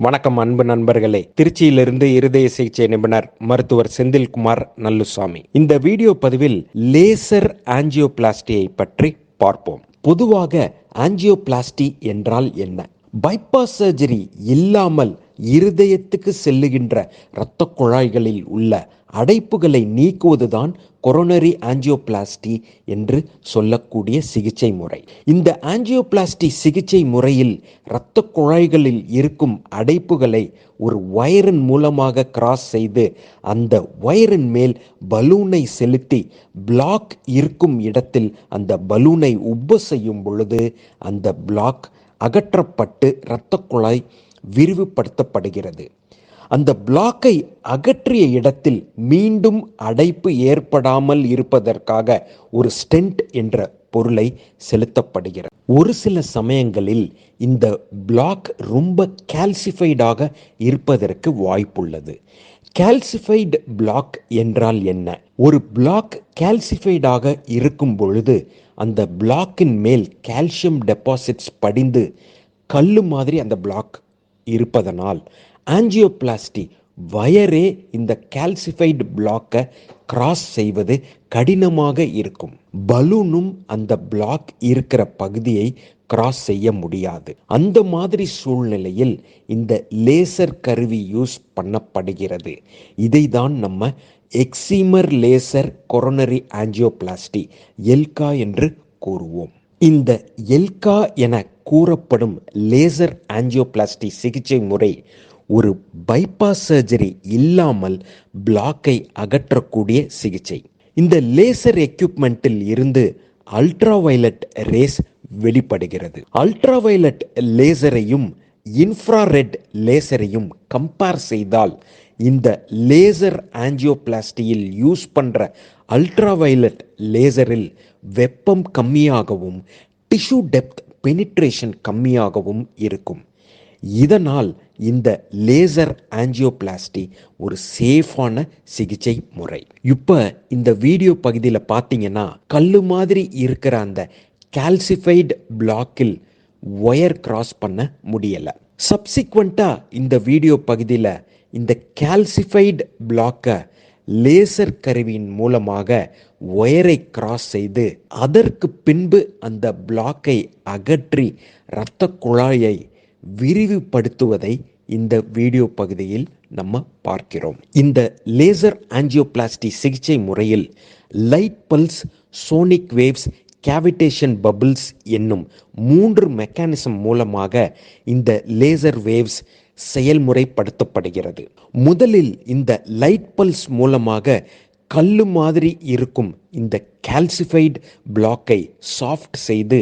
வணக்கம் அன்பு நண்பர்களே. திருச்சியிலிருந்து இருதய சிகிச்சை நிபுணர் மருத்துவர் செந்தில்குமார் நல்லுசாமி. இந்த வீடியோ பதிவில் லேசர் ஆஞ்சியோபிளாஸ்டியை பற்றி பார்ப்போம். பொதுவாக ஆஞ்சியோபிளாஸ்டி என்றால் என்ன? பைபாஸ் சர்ஜரி இல்லாமல் இருதயத்துக்கு செல்லுகின்ற இரத்த குழாய்களில் உள்ள அடைப்புகளை நீக்குவதுதான் கொரோனரி ஆஞ்சியோபிளாஸ்டி என்று சொல்லக்கூடிய சிகிச்சை முறை. இந்த ஆஞ்சியோபிளாஸ்டி சிகிச்சை முறையில் இரத்த குழாய்களில் இருக்கும் அடைப்புகளை ஒரு வயரின் மூலமாக கிராஸ் செய்து அந்த வயரின் மேல் பலூனை செலுத்தி பிளாக் இருக்கும் இடத்தில் அந்த பலூனை உப்ப செய்யும் பொழுது அந்த பிளாக் அகற்றப்பட்டு இரத்த குழாய் விரிவுபடுத்தப்படுகிறது. அந்த பிளாக்கை அகற்றிய இடத்தில் மீண்டும் அடைப்பு ஏற்படாமல் இருப்பதற்காக ஒரு ஸ்டென்ட் என்ற பொருளை செலுத்தப்படுகிறது. ஒரு சில சமயங்களில் இந்த பிளாக் ரொம்ப கால்சிஃபைடாக இருப்பதற்கு வாய்ப்புள்ளது. கால்சிஃபைடு பிளாக் என்றால் என்ன? ஒரு பிளாக் கால்சிஃபைடாக இருக்கும் பொழுது அந்த பிளாக்கின் மேல் கால்சியம் டெபாசிட்ஸ் படிந்து கல்லு மாதிரி அந்த பிளாக் இருப்பதனால் ஆஞ்சியோபிளாஸ்டி வயரே இந்த கால்சிஃபைடு பிளாக்கை கிராஸ் செய்வது கடினமாக இருக்கும். பலூனும் அந்த பிளாக் இருக்கிற பகுதியை கிராஸ் செய்ய முடியாது. அந்த மாதிரி சூழ்நிலையில் இந்த லேசர் கருவி யூஸ் பண்ணப்படுகிறது. இதை தான் நம்ம எக்ஸிமர் லேசர் கொரோனரி ஆஞ்சியோபிளாஸ்டி எல்கா என்று கூறுவோம். இந்த எல்கா என கூறப்படும் லேசர் ஆஞ்சியோபிளாஸ்டி சிகிச்சை முறை ஒரு பைபாஸ் சர்ஜரி இல்லாமல் பிளாக்கை அகற்றக்கூடிய சிகிச்சை. இந்த லேசர் எக்யூப்மெண்ட்டில் இருந்து அல்ட்ராவயலட் ரேஸ் வெளிப்படுகிறது. அல்ட்ராவயலட் லேசரையும் இன்ஃப்ராரெட் லேசரையும் கம்பேர் செய்தால் இந்த லேசர் ஆஞ்சியோபிளாஸ்டியில் யூஸ் பண்ற அல்ட்ராவயலட் லேசரில் வெப்பம் கம்மியாகவும் டிஷ்யூ டெப்த் பெனிட்ரேஷன் கம்மியாகவும் இருக்கும். இதனால் இந்த லேசர் ஆஞ்சியோபிளாஸ்டி ஒரு சேஃபான சிகிச்சை முறை. இப்போ இந்த வீடியோ பகுதியில் பார்த்தீங்கன்னா கல்லு மாதிரி இருக்கிற அந்த கால்சிஃபைடு பிளாக்கில் ஒயர் கிராஸ் பண்ண முடியலை. சப்சிக்வெண்ட்டாக இந்த வீடியோ பகுதியில் இந்த கால்சிஃபைடு பிளாக்கை லேசர் கருவியின் மூலமாக ஒயரை கிராஸ் செய்து அதற்கு பின்பு அந்த பிளாக்கை அகற்றி இரத்த குழாயை விரிவுபடுத்துவதை இந்த வீடியோ பகுதியில் நம்ம பார்க்கிறோம். இந்த லேசர் ஆஞ்சியோபிளாஸ்டி சிகிச்சை முறையில் light pulse, sonic waves, cavitation bubbles என்னும் 3 மெக்கானிசம் மூலமாக இந்த லேசர் வேவ்ஸ் செயல்முறைப்படுத்தப்படுகிறது. முதலில் இந்த லைட் பல்ஸ் மூலமாக கல்லு மாதிரி இருக்கும் இந்த கால்சிஃபைடு பிளாக்கை சாஃப்ட் செய்து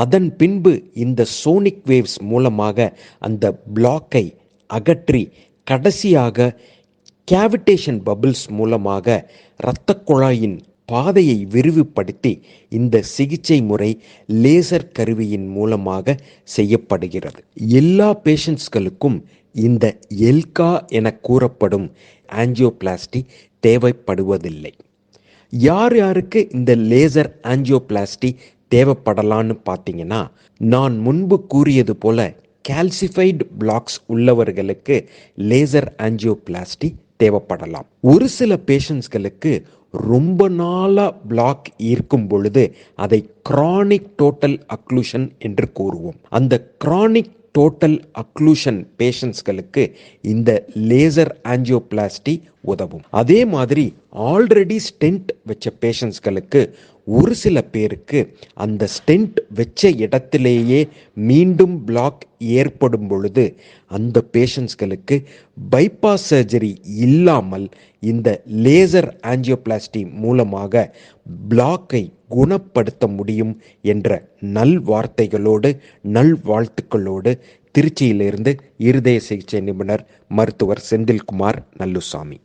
அதன் பின்பு இந்த சோனிக் வேவ்ஸ் மூலமாக அந்த பிளாக்கை அகற்றி கடைசியாக கேவிடேஷன் பபிள்ஸ் மூலமாக இரத்த குழாயின் பாதையை விரிவுபடுத்தி இந்த சிகிச்சை முறை லேசர் கருவியின் மூலமாக செய்யப்படுகிறது. எல்லா பேஷண்ட்ஸ்களுக்கும் இந்த எல்கா என கூறப்படும் ஆஞ்சியோபிளாஸ்டி தேவைப்படுவதில்லை. யார் யாருக்கு இந்த லேசர் ஆஞ்சியோபிளாஸ்டி தேவைப்படலான்னு பார்த்தீங்கன்னா, நான் முன்பு கூறியது போல கால்சிஃபைடு பிளாக்ஸ் உள்ளவர்களுக்கு லேசர் ஆஞ்சியோபிளாஸ்டி தேவைப்படலாம். ஒரு சில பேஷண்ட்ஸ்களுக்கு ரொம்ப நாளாக பிளாக் இருக்கும் பொழுது அதை கிரானிக் டோட்டல் அக்ளூஷன் என்று கூறுவோம். அந்த கிரானிக் டோட்டல் அக்ளூஷன் பேஷண்ட்ஸ்களுக்கு இந்த லேசர் ஆஞ்சியோபிளாஸ்டி உதவும். அதே மாதிரி ஆல்ரெடி ஸ்டென்ட் வச்ச பேஷண்ட்ஸ்களுக்கு ஒரு சில பேருக்கு அந்த ஸ்டென்ட் வச்ச இடத்திலேயே மீண்டும் பிளாக் ஏற்படும் பொழுது அந்த பேஷண்ட்ஸ்களுக்கு பைபாஸ் சர்ஜரி இல்லாமல் இந்த லேசர் ஆஞ்சியோபிளாஸ்டி மூலமாக பிளாக்கை குணப்படுத்த முடியும் என்ற நல்வார்த்தைகளோடு நல்வாழ்த்துக்களோடு திருச்சியிலிருந்து இருதய சிகிச்சை நிபுணர் மருத்துவர் செந்தில்குமார் நல்லுசாமி.